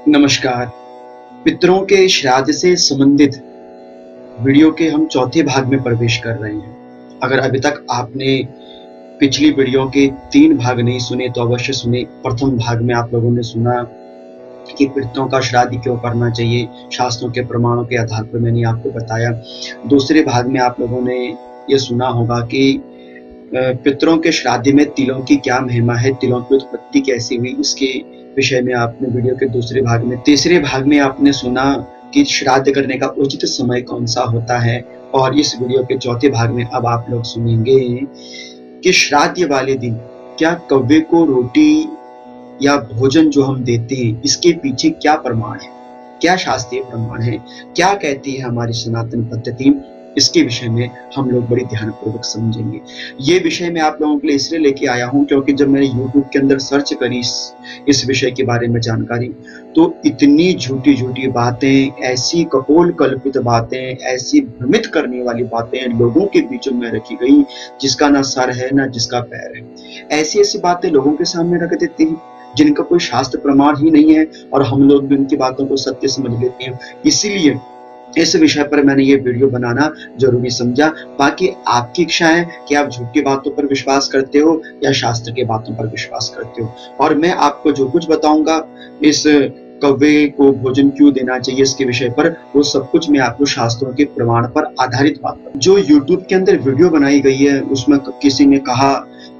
नमस्कार। पितरों के श्राद्ध से संबंधित वीडियो के हम चौथे भाग में प्रवेश कर रहे हैं। अगर अभी तक आपने पिछली वीडियो के 3 भाग नहीं सुने तो अवश्य सुने। प्रथम भाग में आप लोगों ने सुना कि पितरों का श्राद्ध क्यों करना चाहिए, शास्त्रों के प्रमाणों के आधार पर मैंने आपको बताया। दूसरे भाग में आप लोगों ने ये सुना होगा कि पितरों के श्राद्ध में तिलों की क्या महिमा है, तिलों की उत्पत्ति कैसी हुई, इसके विषय में आपने वीडियो के दूसरे भाग में। तीसरे भाग में आपने सुना कि श्राद्ध करने का उचित समय कौन सा होता है। और इस वीडियो के चौथे भाग में अब आप लोग सुनेंगे कि श्राद्ध वाले दिन क्या कौवे को रोटी या भोजन जो हम देते हैं इसके पीछे क्या प्रमाण है, क्या शास्त्रीय प्रमाण है, क्या कहती है हमारी सनातन पद्धति, इसके विषय में हम लोग बड़ी ध्यानपूर्वक समझेंगे। ये विषय मैं आप लोगों के लिए इसलिए लेके आया हूं क्योंकि जब मैंने YouTube के अंदर सर्च करी इस विषय के बारे में जानकारी, तो इतनी झूठी झूठी बातें, ऐसी कपोल कल्पित बातें, ऐसी भ्रमित करने वाली बातें लोगों के बीच में रखी गई जिसका ना सर है ना जिसका पैर है। ऐसी ऐसी बातें लोगों के सामने रख देती हैं जिनका कोई शास्त्र प्रमाण ही नहीं है और हम लोग भी उनकी बातों को सत्य समझ लेते हैं। इसीलिए इस विषय पर मैंने ये वीडियो बनाना जरूरी समझा। बाकी आपकी इच्छा है कि आप झूठी बातों पर विश्वास करते हो या शास्त्र के बातों पर विश्वास करते हो। और मैं आपको जो कुछ बताऊंगा इस कौवे को भोजन क्यों देना चाहिए इसके विषय पर, वो सब कुछ मैं आपको शास्त्रों के प्रमाण पर आधारित बात पर। जो YouTube के अंदर वीडियो बनाई गई है उसमें किसी ने कहा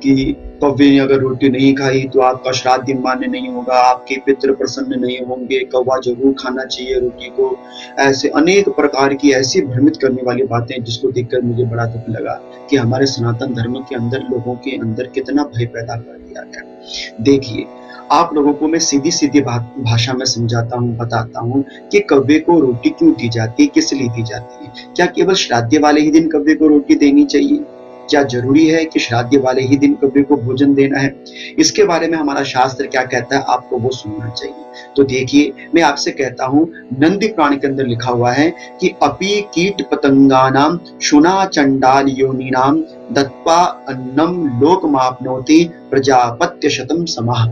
कि कौवे ने अगर रोटी नहीं खाई तो आपका श्राद्ध मान्य नहीं होगा, आपके पितृ प्रसन्न नहीं होंगे, कौवा जरूर खाना चाहिए रोटी को। ऐसे अनेक प्रकार की ऐसी भ्रमित करने वाली बातें जिसको देखकर मुझे बड़ा दुख लगा कि हमारे सनातन धर्म के अंदर लोगों के अंदर कितना भय पैदा कर दिया गया। देखिए, आप लोगों को मैं सीधी सीधी भाषा में समझाता हूँ, बताता हूँ कि कौवे को रोटी क्यों दी जाती है, किस लिए दी जाती है। क्या केवल श्राद्ध वाले ही दिन कौवे को रोटी देनी चाहिए? क्या जरूरी है कि श्राद्ध वाले ही दिन कौवे को भोजन देना है? इसके बारे में हमारा शास्त्र क्या कहता है आपको वो सुनना चाहिए। तो देखिए, मैं आपसे कहता हूँ, नंदी पुराण के अंदर लिखा हुआ है कि अपि कीट पतंगानाम शुना चंडाल योनिनाम दत्वा अन्नम लोकमाप्नोति प्रजापत्य शतम समाह।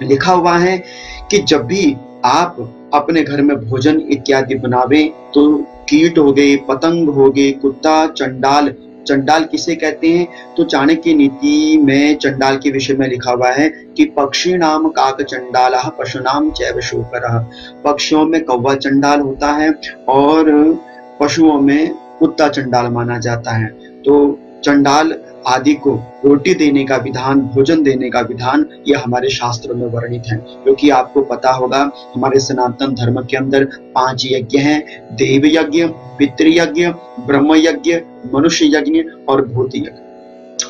लिखा हुआ है कि जब भी आप अपने घर में भोजन इत्यादि बनावे तो कीट हो गए, पतंग हो गए, कुत्ता, चंडाल। चंडाल किसे कहते हैं? तो चाणक्य नीति में चंडाल के विषय में लिखा हुआ है कि पक्षी नाम काक चंडालः पशुनाम चैव शूकरः। पक्षियों में कौवा चंडाल होता है और पशुओं में कुत्ता चंडाल माना जाता है। तो चंडाल आदि को रोटी देने का विधान, भोजन देने का विधान, ये हमारे शास्त्रों में वर्णित है। क्योंकि आपको पता होगा हमारे सनातन धर्म के अंदर 5 यज्ञ हैं, देव यज्ञ, पितृयज्ञ, ब्रह्म यज्ञ, मनुष्य यज्ञ और भूत यज्ञ।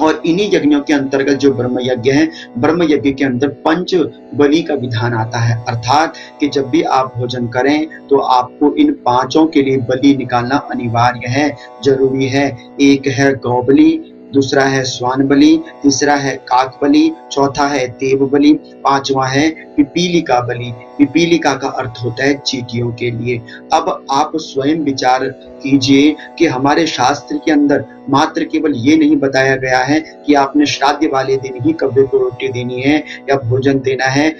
और इन्हीं यज्ञों के अंतर्गत जो ब्रह्म यज्ञ है, ब्रह्म यज्ञ के अंदर पंच बलि का विधान आता है। अर्थात कि जब भी आप भोजन करें तो आपको इन 5 के लिए बलि निकालना अनिवार्य है, जरूरी है। एक है गौ बलि, दूसरा है स्वान बलि, तीसरा है काक बलि, चौथा है देव बलि, 5वां है पिपीलिका बलि। पिपीलिका का अर्थ होता है चींटियों के लिए। अब आप स्वयं विचार कीजिए कि हमारे शास्त्र के अंदर मात्र केवल ये नहीं बताया गया है कि आपने श्राद्ध वाले दिन ही कौवे को रोटी देनी है या भोजन देना है।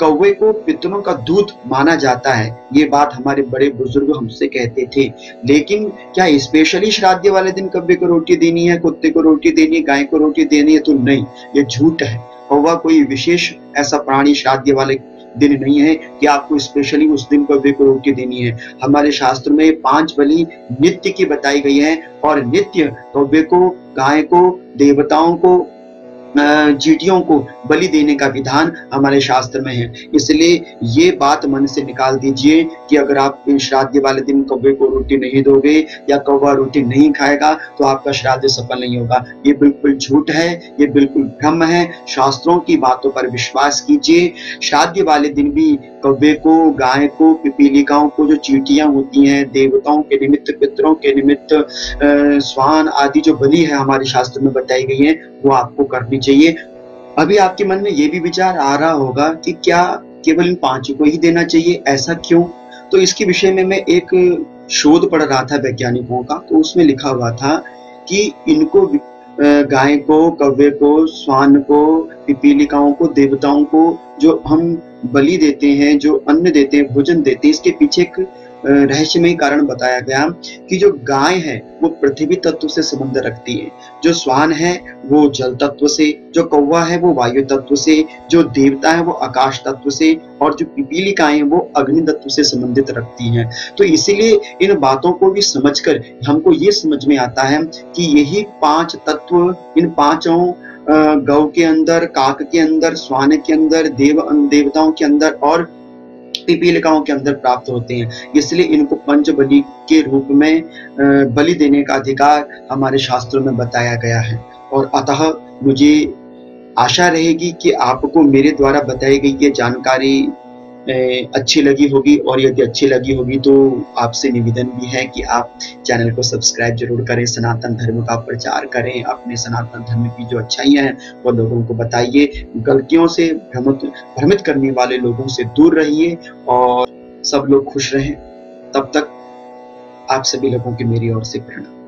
कौवे को पितरों का दूध माना जाता है, ये बात हमारे बड़े बुजुर्ग हमसे कहते थे। लेकिन क्या स्पेशली श्राद्ध वाले दिन कौवे को रोटी देनी है, कुत्ते को रोटी देनी है, गाय को रोटी देनी है? तो नहीं, ये झूठ है। कौवा कोई विशेष ऐसा प्राणी श्राद्ध वाले दिन नहीं है कि आपको स्पेशली उस दिन कौवे को रोटी देनी है। हमारे शास्त्र में 5 बलि नित्य की बताई गई है और नित्य कौवे को, गाय को, देवताओं को, चींटियों को बलि देने का विधान हमारे शास्त्र में है। इसलिए ये बात मन से निकाल दीजिए कि अगर आप श्राद्ध वाले दिन कौवे को रोटी नहीं दोगे या कौवा रोटी नहीं खाएगा तो आपका श्राद्ध सफल नहीं होगा। ये बिल्कुल झूठ है, ये बिल्कुल भ्रम है। शास्त्रों की बातों पर विश्वास कीजिए। श्राद्ध वाले दिन भी कौवे को, गाय को, पिपीलिकाओं को, जो चींटियां होती हैं, देवताओं के निमित्त, पितरों के निमित्त, स्वान आदि जो बलि है हमारे शास्त्र में बताई गई है वो आपको करनी चाहिए। अभी आपके मन में ये भी विचार आ रहा होगा कि क्या केवल इन 5 को ही देना चाहिए, ऐसा क्यों? तो इसके विषय में मैं एक शोध पढ़ रहा था वैज्ञानिकों का, तो उसमें लिखा हुआ था कि इनको गाय को, कौवे को, श्वान को, पिपीलिकाओं को, देवताओं को जो हम बलि देते हैं, जो अन्न देते हैं, भोजन देते हैं, इसके पीछे एक रहस्यमय कारण बताया गया कि जो गाय है वो पृथ्वी तत्व से संबंध रखती है, जो श्वान है वो जल तत्व से, जो कौवा है वो वायु तत्व से, जो देवता है वो आकाश तत्व से, और जो पिपीलिकाएं वो अग्नि तत्व से संबंधित रखती हैं। तो इसीलिए इन बातों को भी समझकर हमको ये समझ में आता है कि यही 5 तत्व इन पांचों गौ के अंदर, काक के अंदर, श्वान के अंदर, देवताओं के अंदर और पिपीलिकाओं के अंदर प्राप्त होते हैं। इसलिए इनको पंच बलि के रूप में बलि देने का अधिकार हमारे शास्त्रों में बताया गया है। और अतः मुझे आशा रहेगी कि आपको मेरे द्वारा बताई गई ये जानकारी अच्छी लगी होगी, और यदि अच्छी लगी होगी तो आपसे निवेदन भी है कि आप चैनल को सब्सक्राइब जरूर करें, सनातन धर्म का प्रचार करें, अपने सनातन धर्म की जो अच्छाइयाँ हैं वो लोगों को बताइए, गलतियों से भ्रमित करने वाले लोगों से दूर रहिए और सब लोग खुश रहें। तब तक आप सभी लोगों की मेरी ओर से प्रणाम।